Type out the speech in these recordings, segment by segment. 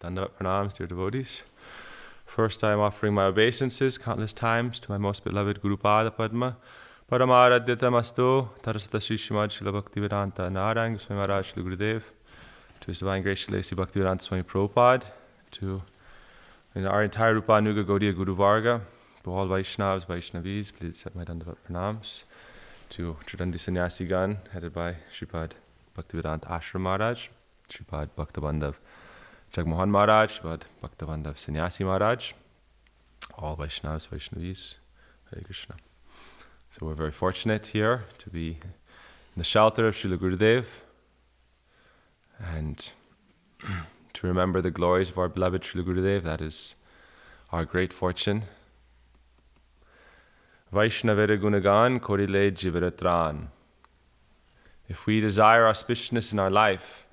Bandhav pranams, dear devotees. First, I am offering my obeisances countless times to my most beloved Guru Pada Padma, Paramaradhyatamasto, Tarasata Shishimad Srila Bhaktivedanta Narayana Swami Maharaj Srila Gurudev, to His Divine Grace Srila Bhaktivedanta Swami Prabhupada, to our entire Rupanuga Gaudiya Guru Varga, to all Vaisnavas, Vaishnavis, please accept my Dandavat pranams, to Tridandi Sannyasi Gan, headed by Sripad Bhaktivedanta Ashram Maharaj, Sripad Bhakta Bandhav Jagmohan Maharaj, Sripad Bhakta Bandhav Sannyasi Maharaj, all Vaishnavas, Vaishnavis, Hare Krishna. So we're very fortunate here to be in the shelter of Srila Gurudev and to remember the glories of our beloved Srila Gurudev. That is our great fortune. Vaishnavera Gunagan Korile Jivaratran. If we desire auspiciousness in our life,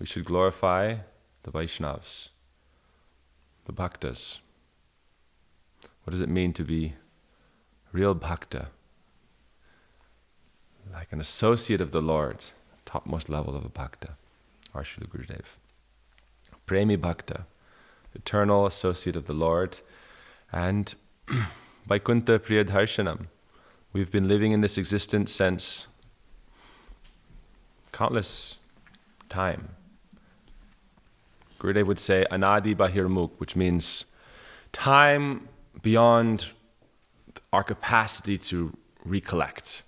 we should glorify the Vaishnavas, the Bhaktas. What does it mean to be real Bhakta? Like an associate of the Lord, topmost level of a Bhakta, our Srila Gurudev. Premi Bhakta, eternal associate of the Lord, and Vaikuntha Priyadarshanam. We've been living in this existence since countless time. Gurudev would say Anadi Bahirmukh, which means time beyond our capacity to recollect.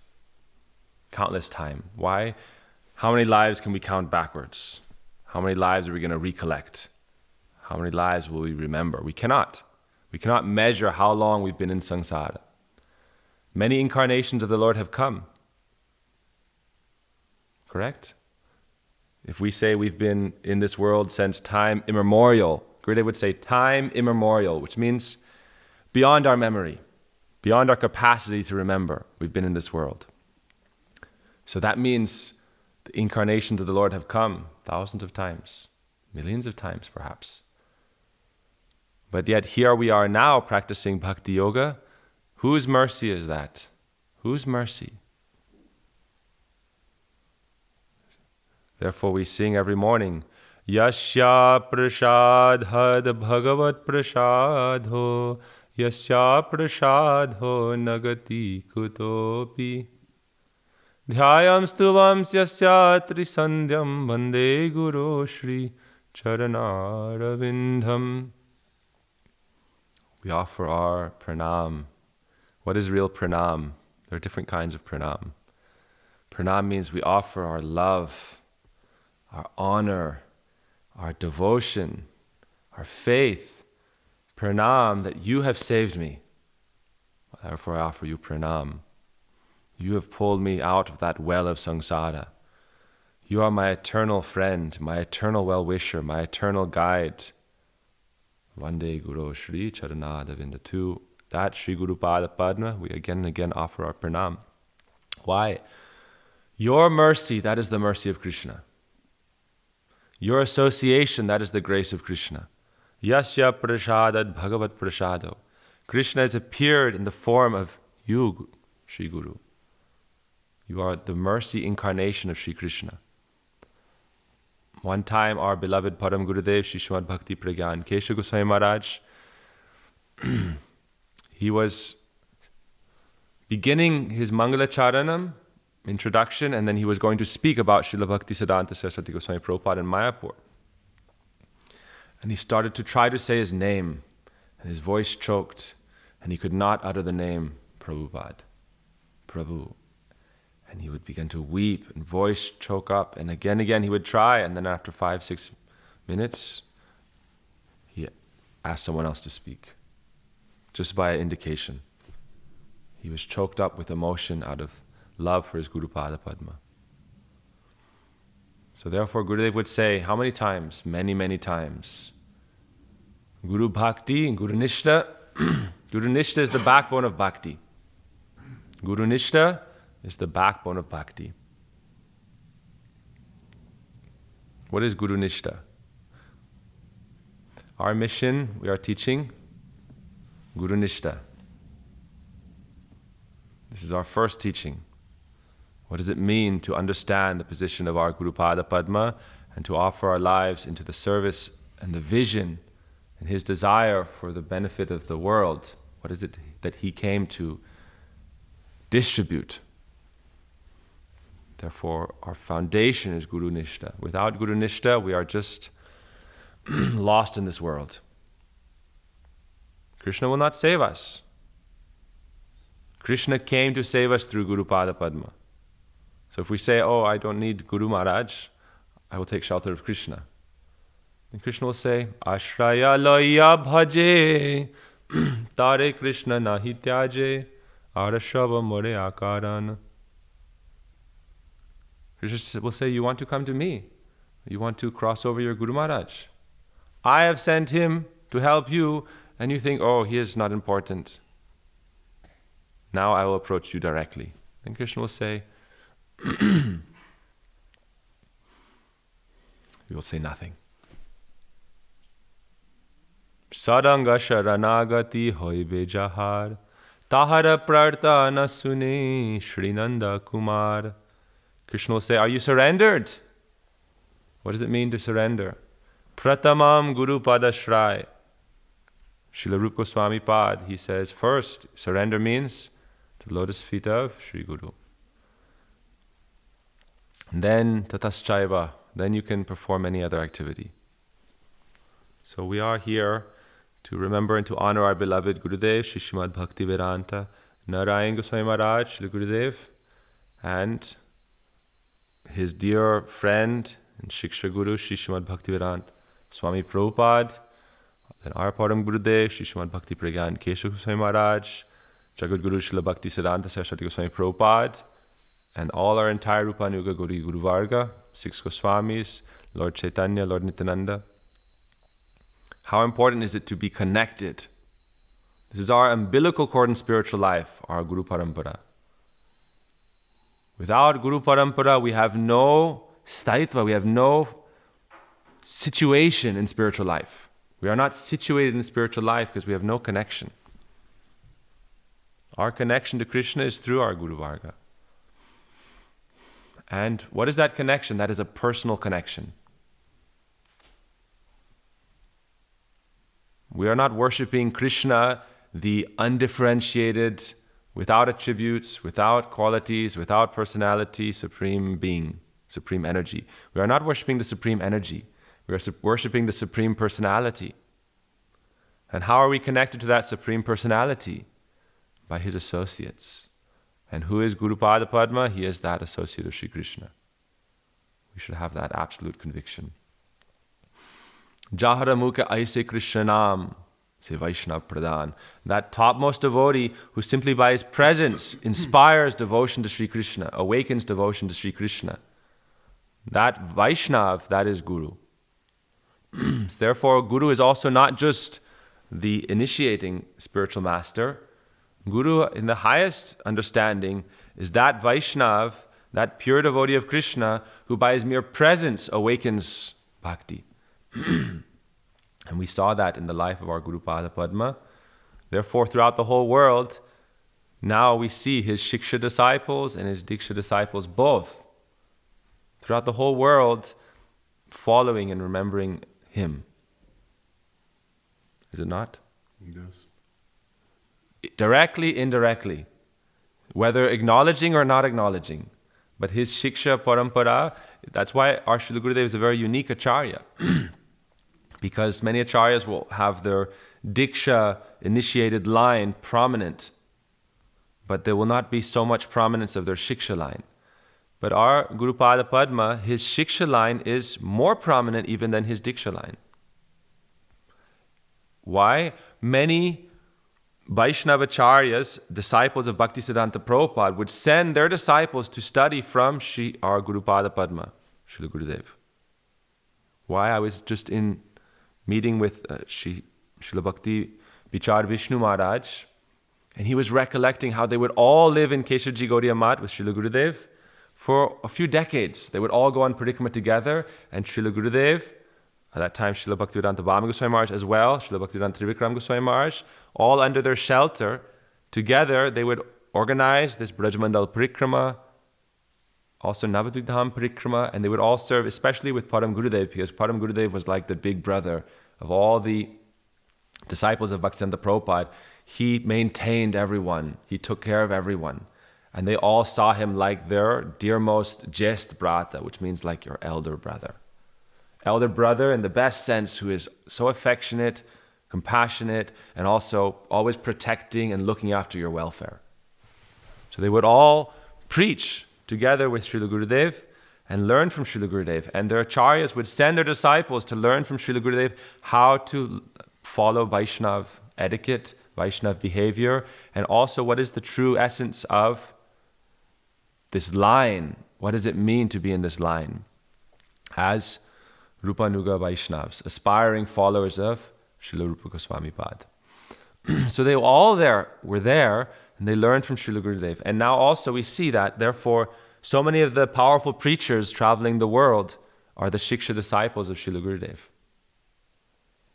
Countless time. Why? How many lives can we count backwards? How many lives are we going to recollect? How many lives will we remember? We cannot. We cannot measure how long we've been in samsara. Many incarnations of the Lord have come. Correct? If we say we've been in this world since time immemorial, Gurudev would say time immemorial, which means beyond our memory, beyond our capacity to remember, we've been in this world. So that means the incarnations of the Lord have come thousands of times, millions of times perhaps. But yet here we are now practicing Bhakti Yoga. Whose mercy is that? Whose mercy? Therefore we sing every morning, Yasya prasadhad bhagavat prasadho, Yasya prasadho nagati kutopi, Dhyayam stuvam yasya trisandhyam bande guru shri charanaravindham. We offer our pranam. What is real pranam? There are different kinds of pranam. Pranam means we offer our love, our honor, our devotion, our faith. Pranam, that you have saved me. Therefore I offer you pranam. You have pulled me out of that well of samsara. You are my eternal friend, my eternal well-wisher, my eternal guide. Vande Guru Shri Charanadavinda. To that Shri Guru Pada Padma, we again and again offer our pranam. Why? Your mercy, that is the mercy of Krishna. Your association, that is the grace of Krishna. Yasya prasadad bhagavat prasado. Krishna has appeared in the form of you, Shri Guru. You are the mercy incarnation of Shri Krishna. One time our beloved Param Gurudev, Shri Srimad Bhakti Pragyan Kesha Goswami Maharaj, he was beginning his Mangala Charanam, introduction, and then he was going to speak about Srila Bhakti Siddhanta Saraswati Goswami Prabhupada in Mayapur. And he started to try to say his name, and his voice choked, and he could not utter the name Prabhupada, Prabhu. And he would begin to weep and voice choke up, and again he would try, and then after 5-6 minutes, he asked someone else to speak, just by indication. He was choked up with emotion out of love for his Guru Pada Padma. So therefore Gurudev would say, how many times? Many, many times. Guru Bhakti and Guru Nishta. Guru Nishta is the backbone of Bhakti. Guru Nishta is the backbone of Bhakti. What is Guru Nishta? Our mission, we are teaching Guru Nishta. This is our first teaching. What does it mean to understand the position of our Guru Pada Padma and to offer our lives into the service and the vision and his desire for the benefit of the world. What is it that he came to distribute? Therefore, our foundation is Guru Nishta. Without Guru Nishta, we are just lost in this world. Krishna will not save us. Krishna came to save us through Guru Pada Padma. So if we say, oh, I don't need Guru Maharaj, I will take shelter of Krishna. And Krishna will say, Ashraya loya bhaje, tare Krishna nahi tyaje, arashava more akaran. Krishna will say, you want to come to me. You want to cross over your Guru Maharaj. I have sent him to help you, and you think, oh, he is not important. Now I will approach you directly. And Krishna will say, you will say nothing. Sadanga sharanagati hoibe jahar, tahara prarta na sune Shrinanda Kumar. Krishna will say, are you surrendered? What does it mean to surrender? Pratamam Guru Pada Shrai. Srila Rupa Goswami Pad, he says, first, surrender means to the lotus feet of Sri Guru. And then, tataschaiva, then you can perform any other activity. So we are here to remember and to honor our beloved Gurudev, Shri Srimad Bhakti Vedanta, Narayan Goswami Maharaj, Shri Gurudev, and his dear friend and Shiksha Guru, Shri Srimad Bhakti Vedanta, Swami Prabhupada, and our Param Gurudev, Shri Srimad Bhakti Pragyan Keshav Goswami Maharaj, Jagat Guru Srila Bhakti Siddhanta Saraswati Goswami Prabhupada, and all our entire Rupanuga Guru Varga, 6 Goswamis, Lord Chaitanya, Lord Nityananda. How important is it to be connected? This is our umbilical cord in spiritual life, our Guru Parampara. Without Guru Parampara, we have no staitva, we have no situation in spiritual life. We are not situated in spiritual life because we have no connection. Our connection to Krishna is through our Guru Varga. And what is that connection? That is a personal connection. We are not worshipping Krishna, the undifferentiated, without attributes, without qualities, without personality, supreme being, supreme energy. We are not worshipping the supreme energy. We are worshipping the supreme personality. And how are we connected to that supreme personality? By his associates. And who is Guru Pada Padma? He is that associate of Sri Krishna. We should have that absolute conviction. Jahara Mukha Aise Krishna Nam Se Vaishnav Pradhan. That topmost devotee who simply by his presence inspires devotion to Sri Krishna, awakens devotion to Sri Krishna. That Vaishnav, that is Guru. Therefore, Guru is also not just the initiating spiritual master. Guru, in the highest understanding, is that Vaishnav, that pure devotee of Krishna, who by his mere presence awakens bhakti. And we saw that in the life of our Guru Pada Padma. Therefore, throughout the whole world, now we see his Shiksha disciples and his Diksha disciples both, throughout the whole world, following and remembering him. Is it not? Yes. Directly, indirectly, whether acknowledging or not acknowledging. But his Shiksha Parampara, that's why our Srila Gurudev is a very unique Acharya. Because many Acharyas will have their Diksha initiated line prominent, but there will not be so much prominence of their Shiksha line. But our Guru Pada Padma, his Shiksha line is more prominent even than his Diksha line. Why? Many Vaishnavacharyas, disciples of Bhaktisiddhanta Prabhupada, would send their disciples to study from our Guru Pada Padma, Srila Gurudev. Why? I was just in meeting with Srila Bhakti Vichar Vishnu Maharaj, and he was recollecting how they would all live in Keshavji Gaudiya Mat with Srila Gurudev for a few decades. They would all go on parikrama together, and Srila Gurudev, at that time Srila Bhaktivedanta Vama Goswami Maharaj as well, Srila Bhaktivedanta Trivikram Goswami Maharaj, all under their shelter, together they would organize this Brajmandal Parikrama, also Navadvip Dham Parikrama, and they would all serve, especially with Param Gurudev, because Param Gurudev was like the big brother of all the disciples of Bhaktisiddhanta Prabhupada, he maintained everyone. He took care of everyone. And they all saw him like their dearmost Jyest Brata, which means like your elder brother. Elder brother in the best sense, who is so affectionate, compassionate, and also always protecting and looking after your welfare. So they would all preach together with Srila Gurudev and learn from Srila Gurudev. And their acharyas would send their disciples to learn from Srila Gurudev how to follow Vaishnav etiquette, Vaishnav behavior, and also what is the true essence of this line. What does it mean to be in this line? As Rupanuga Vaishnavas, aspiring followers of Srila Rupa Goswami Pad. So they all were there, and they learned from Srila Gurudev. And now also we see that, therefore, so many of the powerful preachers traveling the world are the Shiksha disciples of Srila Gurudev.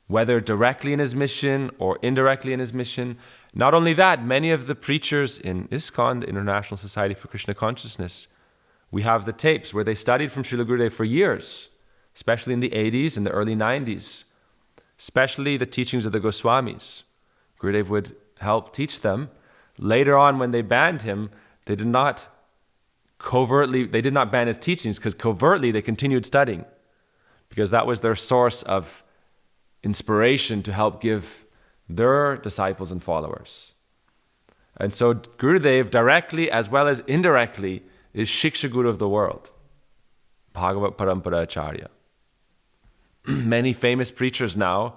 Whether directly in his mission or indirectly in his mission. Not only that, many of the preachers in ISKCON, the International Society for Krishna Consciousness, we have the tapes where they studied from Srila Gurudev for years, especially in the 80s and the early 90s, especially the teachings of the Goswamis. Gurudev would help teach them. Later on, when they banned him, they did not ban his teachings, because covertly they continued studying, because that was their source of inspiration to help give their disciples and followers. And so Gurudev, directly as well as indirectly, is Shiksha Guru of the world, Bhagavat Parampara Acharya. Many famous preachers now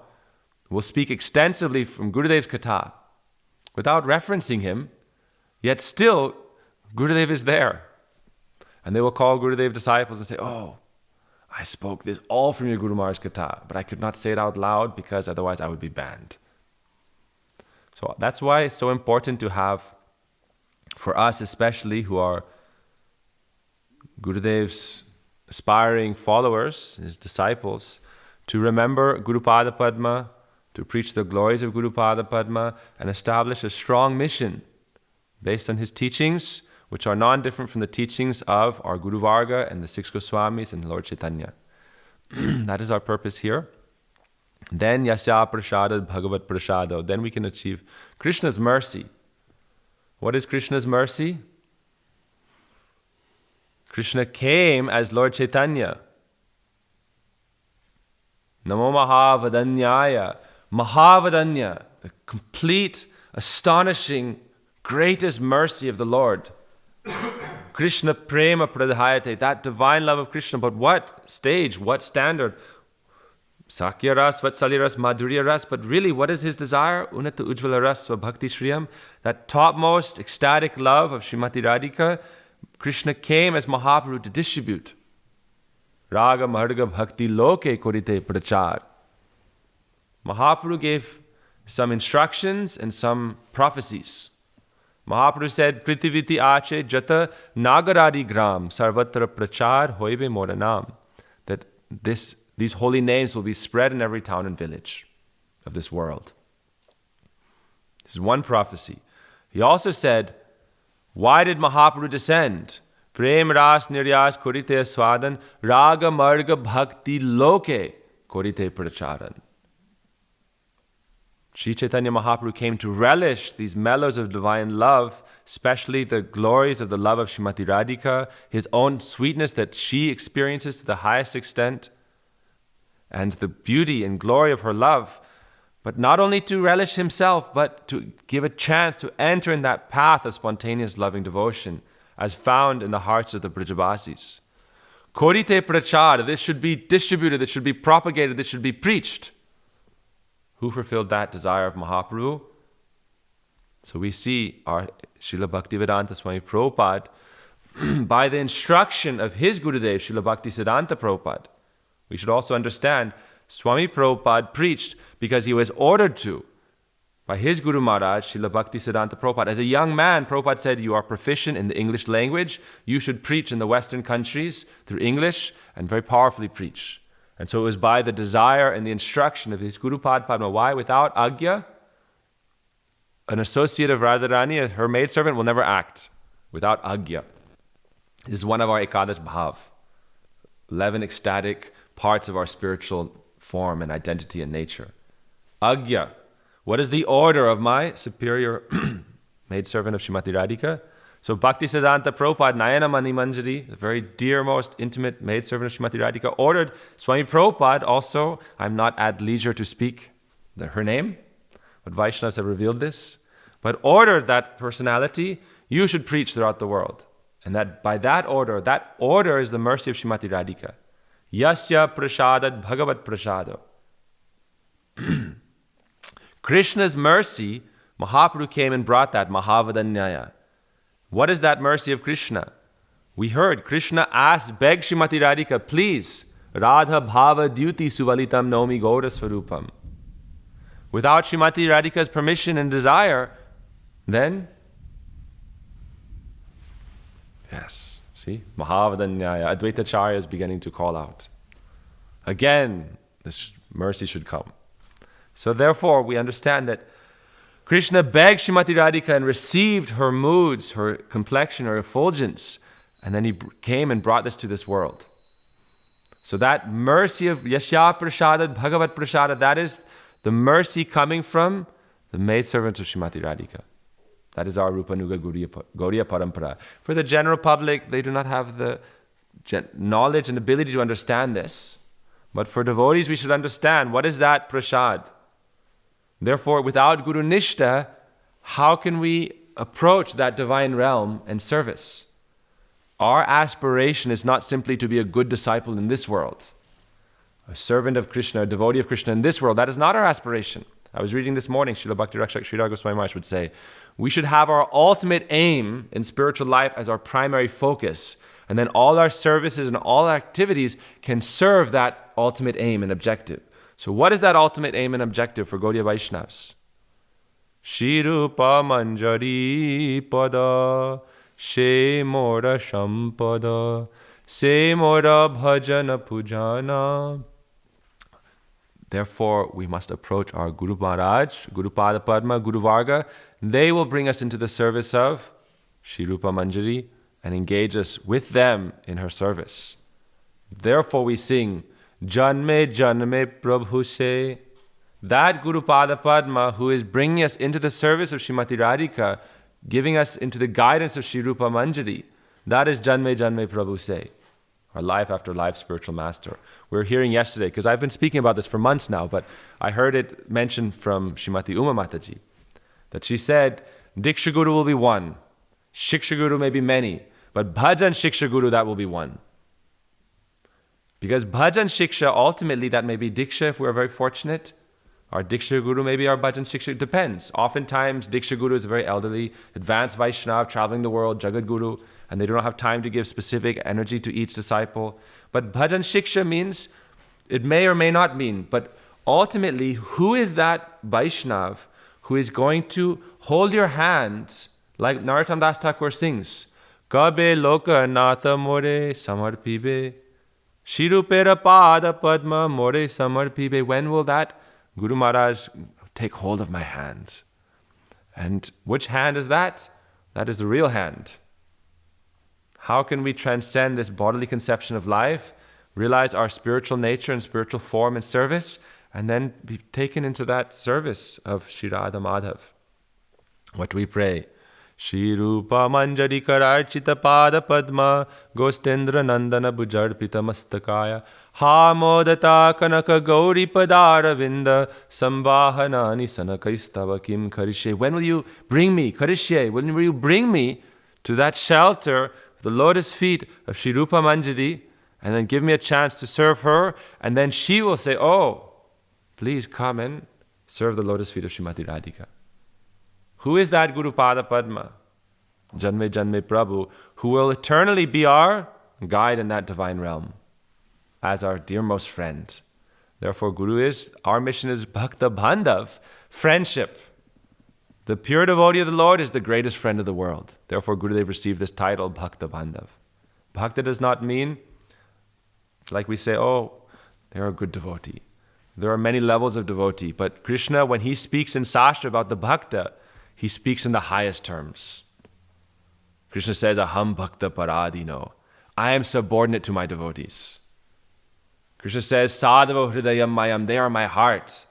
will speak extensively from Gurudev's Katha without referencing him, yet still Gurudev is there. And they will call Gurudev disciples and say, "Oh, I spoke this all from your Guru Maharaj Katha, but I could not say it out loud because otherwise I would be banned." So that's why it's so important to have, for us especially who are Gurudev's aspiring followers, his disciples, to remember Guru Pada Padma, to preach the glories of Guru Pada Padma, and establish a strong mission based on his teachings, which are non-different from the teachings of our Guru Varga and the six Goswamis and Lord Chaitanya. That is our purpose here. Then Yasya Prasada Bhagavat Prasado. Then we can achieve Krishna's mercy. What is Krishna's mercy? Krishna came as Lord Chaitanya. Namo Mahavadanyaya. Mahavadanya, the complete, astonishing, greatest mercy of the Lord. Krishna Prema Pradhayate, that divine love of Krishna. But what stage, what standard? Sakya Ras, Vatsalya Ras, Madhurya Ras. But really, what is his desire? Unata Ujjvala Ras Bhakti Shriyam. That topmost ecstatic love of Srimati Radhika. Krishna came as Mahaprabhu to distribute. Raga Maharga Bhakti Loke Korite Prachar. Mahaprabhu gave some instructions and some prophecies. Mahaprabhu said, Prithiviti Ache Jata Nagaradi Gram Sarvatra Prachar Hoibe Moranam. That these holy names will be spread in every town and village of this world. This is one prophecy. He also said, why did Mahaprabhu descend? Prem Ras Niryas Korite Swadan Raga Marga Bhakti Loke Korite Pracharan. Sri Chaitanya Mahaprabhu came to relish these mellows of divine love, especially the glories of the love of Srimati Radhika, his own sweetness that she experiences to the highest extent, and the beauty and glory of her love, but not only to relish himself, but to give a chance to enter in that path of spontaneous loving devotion, as found in the hearts of the Brijabasis. Korite Prachar, this should be distributed, this should be propagated, this should be preached. Who fulfilled that desire of Mahaprabhu? So we see our Srila Bhaktivedanta Swami Prabhupada, by the instruction of his Gurudev, Srila Bhaktisiddhanta Prabhupada. We should also understand, Swami Prabhupada preached because he was ordered to by his Guru Maharaj, Srila Bhaktisiddhanta Prabhupada. As a young man, Prabhupada said, you are proficient in the English language, you should preach in the Western countries through English and very powerfully preach. And so it was by the desire and the instruction of his Guru Pad Padma. Why? Without Agya, an associate of Radharani, her maidservant, will never act without Agya. This is one of our Ekadash Bhav, 11 ecstatic parts of our spiritual form and identity and nature. Agya. What is the order of my superior maidservant of Srimati Radhika? So Bhaktisiddhanta Prabhupada, Nayana Mani Manjari, the very dear, most intimate maidservant of Srimati Radhika, ordered Swami Prabhupada also, I'm not at leisure to speak her name, but Vaishnavas have revealed this, but ordered that personality, you should preach throughout the world. And that by that order is the mercy of Srimati Radhika. Yasya prasadat bhagavat prasado. Krishna's mercy, Mahaprabhu came and brought that, Mahavadanyaya. What is that mercy of Krishna? We heard Krishna begged Srimati Radhika, please, Radha Bhava Dyuti Suvalitam Nomi Gaura Swarupam. Without Srimati Radhika's permission and desire, then, yes, see, Mahavadanyaya, Advaita Acharya is beginning to call out. Again, this mercy should come. So therefore, we understand that Krishna begged Srimati Radhika and received her moods, her complexion, her effulgence, and then he came and brought this to this world. So that mercy of Yasya Prasadat Bhagavat Prasada, that is the mercy coming from the maidservants of Srimati Radhika. That is our Rupanuga Gaudiya Parampara. For the general public, they do not have the knowledge and ability to understand this. But for devotees, we should understand what is that prasad. Therefore, without Guru Nishta, how can we approach that divine realm and service? Our aspiration is not simply to be a good disciple in this world, a servant of Krishna, a devotee of Krishna in this world. That is not our aspiration. I was reading this morning, Srila Bhakti Rakshak Sridhar Goswami Maharaj would say, we should have our ultimate aim in spiritual life as our primary focus, and then all our services and all our activities can serve that ultimate aim and objective. So what is that ultimate aim and objective for Gaudiya Vaishnavas? Shirupa manjari pada, she mora shampada, se mora bhajana pujana. Therefore, we must approach our Guru Maharaj, Guru Pada Padma, Guru Varga. They will bring us into the service of Shirupa Manjari and engage us with them in her service. Therefore, we sing, Janme Janme Prabhu Se. That Guru Pada Padma who is bringing us into the service of Srimati Radhika, giving us into the guidance of Shri Rupa Manjari, that is Janme Janme Prabhu Se, our life after life spiritual master. We were hearing yesterday, because I've been speaking about this for months now, but I heard it mentioned from Srimati Uma Mataji, that she said, Diksha Guru will be one, Shiksha Guru may be many, but Bhajan Shiksha Guru, that will be one. Because Bhajan Shiksha, ultimately that may be Diksha if we're very fortunate. Our Diksha Guru may be our Bhajan Shiksha, it depends. Oftentimes Diksha Guru is a very elderly, advanced Vaishnava traveling the world, Jagat Guru, and they don't have time to give specific energy to each disciple. But Bhajan Shiksha means, it may or may not mean, but ultimately, who is that Vaishnav who is going to hold your hand, like Narottam Das Thakur sings, Kabe loka natha more samarpibe, Shirupera pada padma more samarpibe. When will that Guru Maharaj take hold of my hand? And which hand is that? That is the real hand. How can we transcend this bodily conception of life, realize our spiritual nature and spiritual form and service, and then be taken into that service of Shri Radha Madhav? What do we pray? Shri Rupa Manjari Kararchita Pada Padma Gostendra Nandana Bujarpita Mastakaya Ha Modata Kanaka Gauri Padara Vinda Sambahanani Sanakaistava Kim Karishe. When will you bring me, Karishe, when will you bring me to that shelter, the lotus feet of Shri Rupa Manjari, and then give me a chance to serve her, and then she will say, oh, please come and serve the lotus feet of Srimati Radhika. Who is that Guru Pada Padma? Janme Janme Prabhu, who will eternally be our guide in that divine realm, as our dearmost friend. Therefore, our mission is Bhakta Bandhav, friendship. The pure devotee of the Lord is the greatest friend of the world. Therefore, Gurudev received this title, Bhakta Bandhav. Bhakta does not mean, like we say, oh, they're a good devotee. There are many levels of devotee, but Krishna, when he speaks in Sastra about the Bhakta, he speaks in the highest terms. Krishna says, Aham Bhakta Paradino. I am subordinate to my devotees. Krishna says, Sadhava Hridayam Mayam, they are my heart.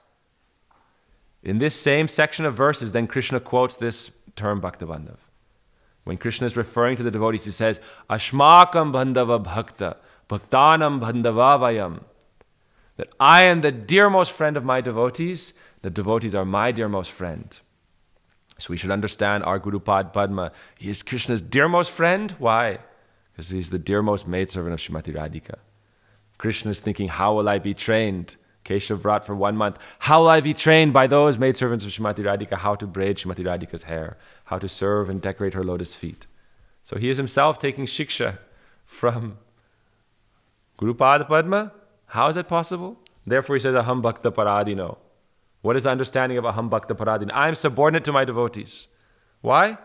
In this same section of verses, then Krishna quotes this term Bhakta Bandhav. When Krishna is referring to the devotees, he says, Ashmakam Bandhava Bhakta, Bhaktanam Bandhava Vayam. That I am the dearmost friend of my devotees, the devotees are my dearmost friend. So we should understand our Guru Padma. He is Krishna's dearmost friend. Why? Because he's the dearmost maidservant of Srimati Radhika. Krishna is thinking, how will I be trained? Keshav Vrat for 1 month. How will I be trained by those maidservants of Srimati Radhika? How to braid Srimati Radhika's hair. How to serve and decorate her lotus feet. So he is himself taking shiksha from Guru Padma. How is that possible? Therefore he says, Aham Bhakta Paradino. What is the understanding of Aham Bhakta Paradino? I am subordinate to my devotees. Why?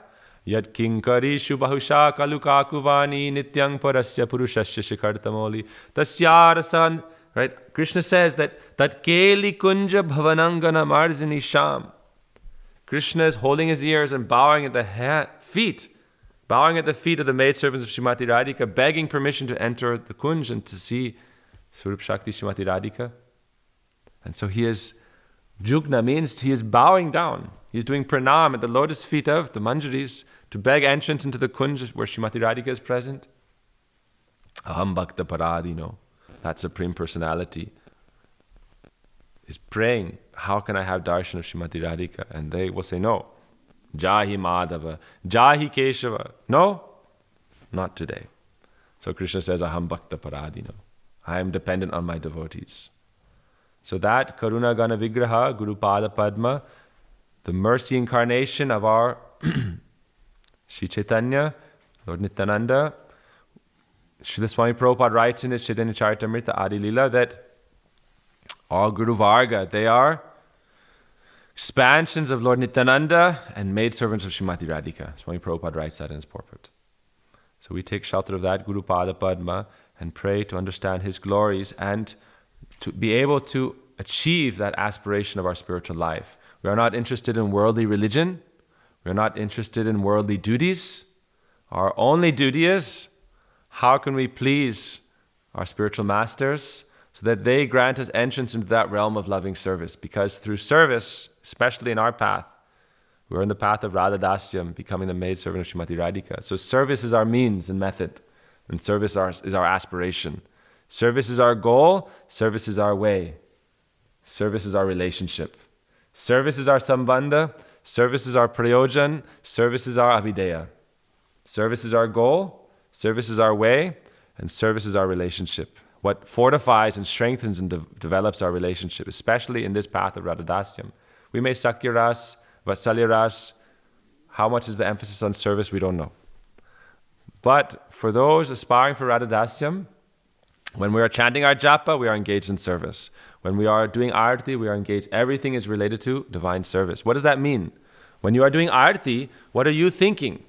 Yat kinkari shubahusha kaluka kuvani nityang parasya purushasya shikartamoli tasyarasan. Right? Krishna says that keli kunja bhavanangana marjani sham. Krishna is holding his ears and bowing at the feet of the maidservants of Srimati Radhika, begging permission to enter the kunj and to see Swarup Shakti Srimati Radhika. And so he is, Jugna means he is bowing down. He is doing pranam at the lotus feet of the manjaris to beg entrance into the kunj where Srimati Radhika is present. Aham Bhakta Paradino, that Supreme Personality, is praying, how can I have darshan of Srimati Radhika? And they will say, no. Jahi Madhava, Jahi Keshava. No, not today. So Krishna says, Aham Bhakta Paradino. I am dependent on my devotees. So that Karuna Gana Vigraha, Guru Pada Padma, the mercy incarnation of our Sri Chaitanya, Lord Nityananda, Srila Swami Prabhupada writes in his Chaitanya Charitamrita Adi Lila that all Guru Varga, they are expansions of Lord Nityananda and maidservants of Srimati Radhika. Swami Prabhupada writes that in his purport. So we take shelter of that Guru Pada Padma and pray to understand his glories and to be able to achieve that aspiration of our spiritual life. We are not interested in worldly religion. We are not interested in worldly duties. Our only duty is, how can we please our spiritual masters so that they grant us entrance into that realm of loving service? Because through service, especially in our path, we're in the path of Radha Dasyam, becoming the maidservant of Srimati Radhika. So service is our means and method, and service is our aspiration. Service is our goal, service is our way. Service is our relationship. Service is our sambandha, service is our prayojan, service is our abhideya. Service is our goal, service is our way, and service is our relationship. What fortifies and strengthens and develops our relationship, especially in this path of Radhadasyam. We may Sakya Ras, Vatsalya Ras. How much is the emphasis on service? We don't know. But for those aspiring for Radhadasyam, when we are chanting our japa, we are engaged in service. When we are doing arati, we are engaged. Everything is related to divine service. What does that mean? When you are doing arati, what are you thinking?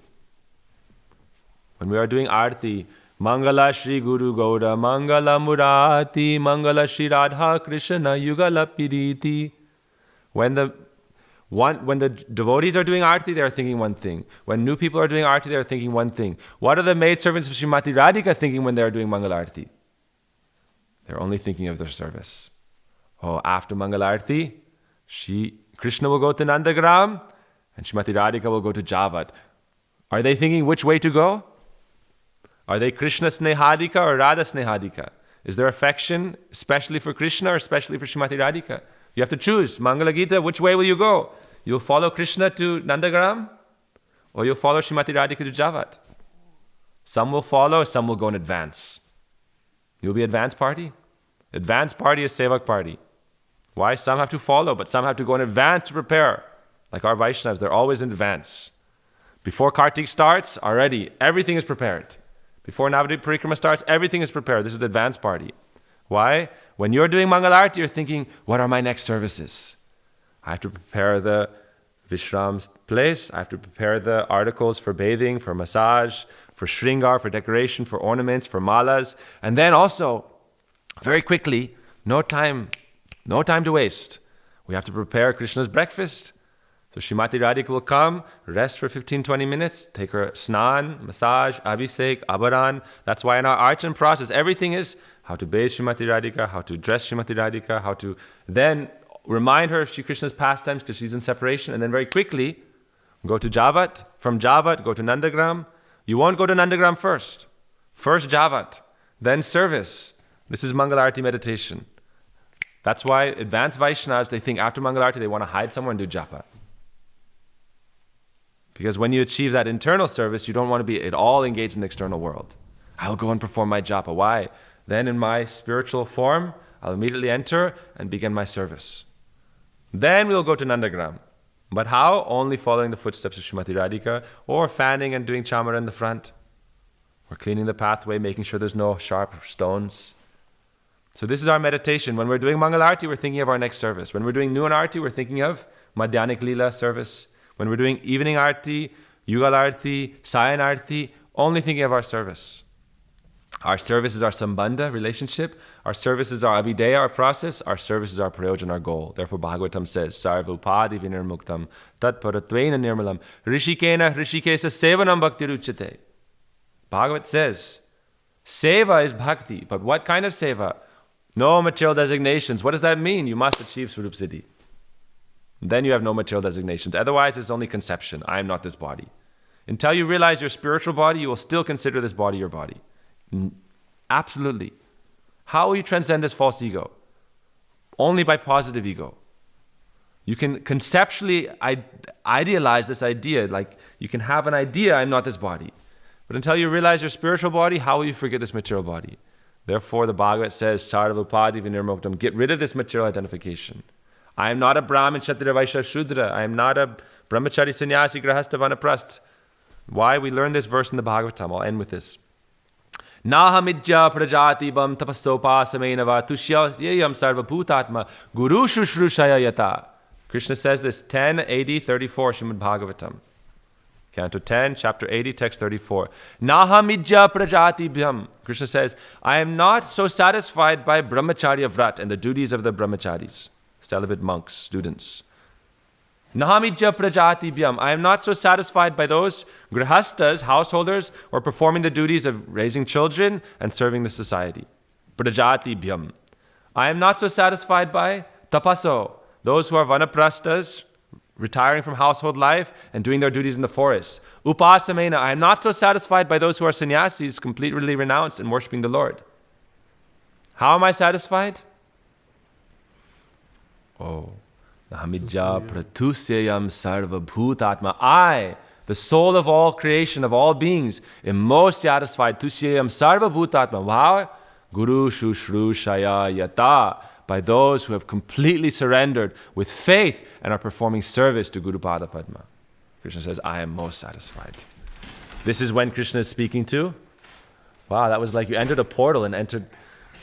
When we are doing arati, Mangala Shri Guru Gauda, Mangala Murati, Mangala Shri Radha Krishna Yugala Piriti. When the devotees are doing arati, they are thinking one thing. When new people are doing arati, they are thinking one thing. What are the maidservants of Srimati Radhika thinking when they are doing Mangalarti? They're only thinking of their service. Oh, after Mangalarti, Krishna will go to Nandagram and Srimati Radhika will go to Javat. Are they thinking which way to go? Are they Krishna Snehadika or Radha Snehadika? Is there affection especially for Krishna or especially for Srimati Radhika? You have to choose. Mangala Gita, which way will you go? You'll follow Krishna to Nandagram or you'll follow Srimati Radhika to Javat? Some will follow, some will go in advance. You'll be advance party? Advance party is Sevak party. Why? Some have to follow, but some have to go in advance to prepare. Like our Vaisnavas, they're always in advance. Before Kartik starts, already everything is prepared. Before Navadvip Parikrama starts, everything is prepared. This is the advance party. Why? When you're doing Mangalarti, you're thinking, what are my next services? I have to prepare the Vishram's place. I have to prepare the articles for bathing, for massage, for shringar, for decoration, for ornaments, for malas. And then also, very quickly, no time to waste. We have to prepare Krishna's breakfast. So Srimati Radhika will come, rest for 15-20 minutes, take her snan, massage, abhisek, abaran. That's why in our archan process, everything is how to bathe Srimati Radhika, how to dress Srimati Radhika, how to then remind her of Shri Krishna's pastimes because she's in separation, and then very quickly go to Javat. From Javat, go to Nandagram. You won't go to Nandagram first. First Javat, then service. This is Mangalarti meditation. That's why advanced Vaishnavas, they think after Mangalarti, they want to hide somewhere and do japa. Because when you achieve that internal service, you don't want to be at all engaged in the external world. I'll go and perform my japa. Why? Then in my spiritual form, I'll immediately enter and begin my service. Then we'll go to Nandagram. But how? Only following the footsteps of Srimati Radhika, or fanning and doing chamara in the front, or cleaning the pathway, making sure there's no sharp stones. So this is our meditation. When we're doing Mangalarti, we're thinking of our next service. When we're doing Nuan Arti, we're thinking of Madhyanik Leela service. When we're doing evening Arti, Yugal Arti, Sayan Arti, only thinking of our service. Our service is our sambandha, relationship. Our service is our avideya, our process. Our service is our prayojan, our goal. Therefore, Bhagavatam says, Sarva upadi vinirmuktam tat paratvena nirmalam rishikena rishikesa sevanam bhakti ruchate. Bhagavat says, seva is bhakti. But what kind of seva? No material designations. What does that mean? You must achieve Swarup Siddhi. Then you have no material designations. Otherwise, it's only conception. I am not this body. Until you realize your spiritual body, you will still consider this body your body. Absolutely. How will you transcend this false ego? Only by positive ego. You can conceptually idealize this idea. Like you can have an idea, I'm not this body. But until you realize your spiritual body, how will you forget this material body? Therefore, the Bhagavat says, Sarvapadi vinirmuktam, get rid of this material identification. I am not a Brahmin, Kshatriya, Vaishya, Shudra. I am not a Brahmachari, Sannyasi, Grahastha, Vanaprastha. Why? We learn this verse in the Bhagavatam. I'll end with this. Nahamidya prajati bam tapasopasamenava tushyayam sarva bhutatma guru shushrushaya yata. Krishna says this, 10 AD 34, Srimad Bhagavatam. Canto 10, chapter 80, text 34. Nahamidya prajati bhyam. Krishna says, I am not so satisfied by brahmacharya vrat and the duties of the brahmacharis, celibate monks, students. Nahamidya prajati bhyam. I am not so satisfied by those grihastas, householders, who are performing the duties of raising children and serving the society. Prajati bhyam. I am not so satisfied by tapaso, those who are vanaprastas, retiring from household life and doing their duties in the forest. Upasamena. I am not so satisfied by those who are sannyasis, completely renounced and worshipping the Lord. How am I satisfied? Oh. Nahamidya pratusyayam sarva bhutatma. I, the soul of all creation, of all beings, am most satisfied. Tusyayam sarva bhutatma. Wow. Guru shushrushaya yata. By those who have completely surrendered with faith and are performing service to Guru Pada Padma. Krishna says, I am most satisfied. This is when Krishna is speaking to. Wow, that was like you entered a portal and entered,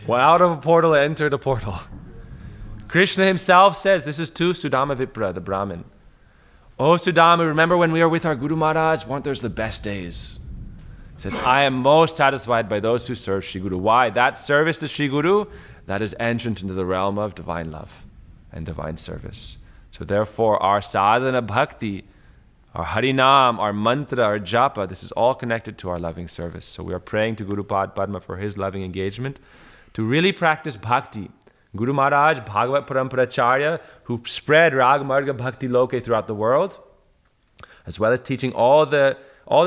well, out of a portal and entered a portal. Krishna himself says, this is to Sudama Vipra, the Brahmin. Oh Sudama, remember when we were with our Guru Maharaj? Weren't those the best days? He says, I am most satisfied by those who serve Shri Guru. Why? That service to Shri Guru, that is entrance into the realm of divine love and divine service. So therefore, our sadhana bhakti, our harinam, our mantra, our japa, this is all connected to our loving service. So we are praying to Guru Padma for his loving engagement to really practice bhakti. Guru Maharaj, Bhagavat Paramparacharya, who spread Rag Marga Bhakti Loke throughout the world, as well as teaching all the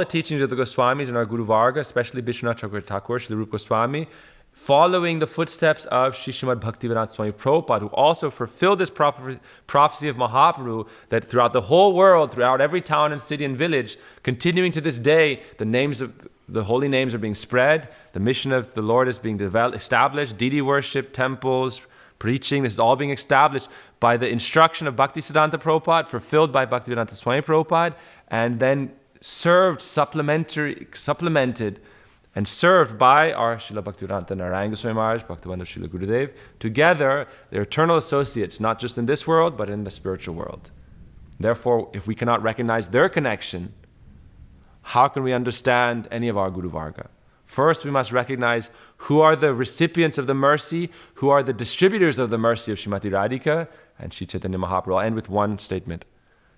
teachings of the Goswamis and our Guru Varga, especially Vishwanath Chakravarti Thakur, Sri Rupa Goswami, following the footsteps of Sri Srimad Bhaktivedanta Swami Prabhupada, who also fulfilled this prophecy of Mahaprabhu, that throughout the whole world, throughout every town and city and village, continuing to this day, the holy names are being spread, the mission of the Lord is being established, deity worship, temples, preaching, this is all being established by the instruction of Bhaktisiddhanta Prabhupada, fulfilled by Bhaktivedanta Swami Prabhupada, and then supplemented and served by our Srila Bhaktivedanta Narayana Goswami Maharaj, Bhaktivinoda Srila Gurudev. Together, they're eternal associates, not just in this world, but in the spiritual world. Therefore, if we cannot recognize their connection, how can we understand any of our Guru Varga? First, we must recognize who are the recipients of the mercy, who are the distributors of the mercy of Srimati Radhika and Sri Chaitanya Mahaprabhu. I'll end with one statement.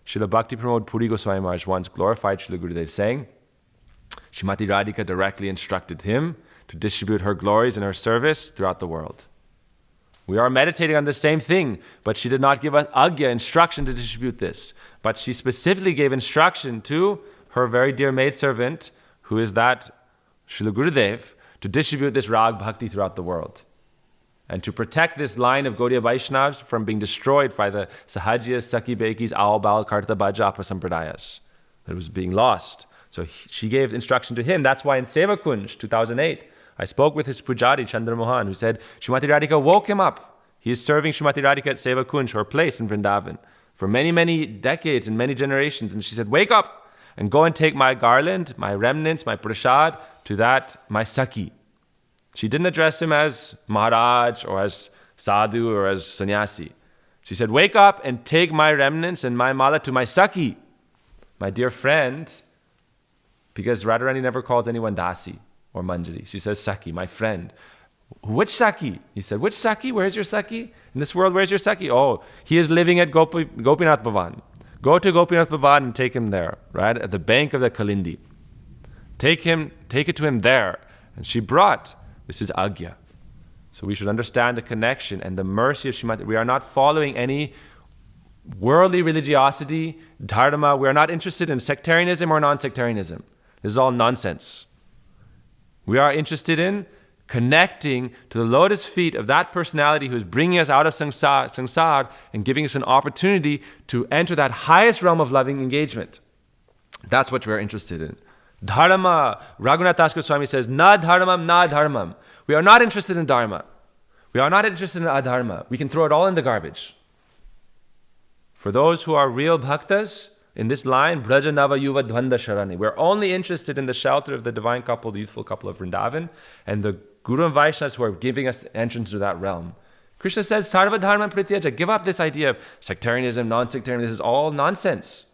Srila Bhakti Pramod Puri Goswami Maharaj once glorified Srila Gurudev, saying, Srimati Radhika directly instructed him to distribute her glories and her service throughout the world. We are meditating on the same thing, but she did not give us agya, instruction to distribute this. But she specifically gave instruction to her very dear maidservant, who is that Srila Gurudev, to distribute this rag bhakti throughout the world. And to protect this line of Gaudiya Vaishnavas from being destroyed by the Sahajiyas, Sakhi Bekis, Aul Bal, Karta Bhaja, Sampradayas. That was being lost. So she gave instruction to him. That's why in Seva Kunj, 2008, I spoke with his pujari, Chandra Mohan, who said, Srimati Radhika woke him up. He is serving Srimati Radhika at Seva Kunj, her place in Vrindavan, for many, many decades and many generations. And she said, wake up and go and take my garland, my remnants, my prasad, to that, my Sakhi. She didn't address him as Maharaj or as Sadhu or as Sannyasi. She said, wake up and take my remnants and my mala to my Sakhi, my dear friend, because Radharani never calls anyone Dasi or Manjari. She says, Sakhi, my friend. Which Sakhi? He said, which Sakhi? Where's your Sakhi? In this world, where's your Sakhi? Oh, he is living at Gopinath Bhavan. Go to Gopinath Bhavan and take him there, right? At the bank of the Kalindi. Take it to him there. And she brought. This is Agya. So we should understand the connection and the mercy of Srimati. We are not following any worldly religiosity, dharma. We are not interested in sectarianism or non-sectarianism. This is all nonsense. We are interested in connecting to the lotus feet of that personality who is bringing us out of samsara and giving us an opportunity to enter that highest realm of loving engagement. That's what we are interested in. Dharma, Raghunath Das Goswami says, na dharmam, na dharmam. We are not interested in dharma. We are not interested in adharma. We can throw it all in the garbage. For those who are real bhaktas, in this line, Braja Nava Yuva Dvanda Sharani, we're only interested in the shelter of the divine couple, the youthful couple of Vrindavan, and the Guru and Vaishnavas who are giving us the entrance to that realm. Krishna says, Sarva Dharma Prityaja, give up this idea of sectarianism, non-sectarianism. This is all nonsense.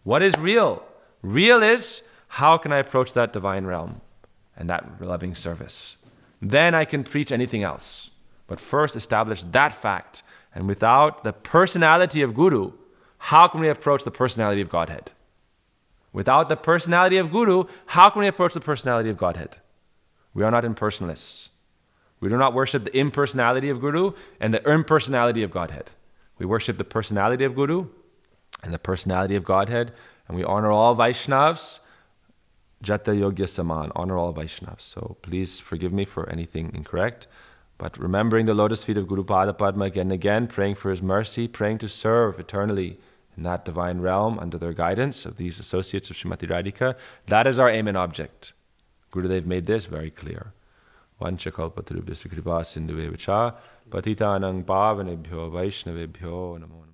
What is real? Real is, how can I approach that divine realm and that loving service? Then I can preach anything else. But first establish that fact. And without the personality of Guru, how can we approach the personality of Godhead? Without the personality of Guru, how can we approach the personality of Godhead? We are not impersonalists. We do not worship the impersonality of Guru and the impersonality of Godhead. We worship the personality of Guru and the personality of Godhead, and we honor all Vaishnavas. Jata Yogya Saman, honor all Vaishnavas. So please forgive me for anything incorrect. But remembering the lotus feet of Guru Pada Padma again and again, praying for his mercy, praying to serve eternally in that divine realm under their guidance of these associates of Srimati Radhika, that is our aim and object. Gurudev made this very clear. Vanchakalpatarubhyasya kripa sindhuve vacha patitanang pavanebhyo vaishnavebhyo namo.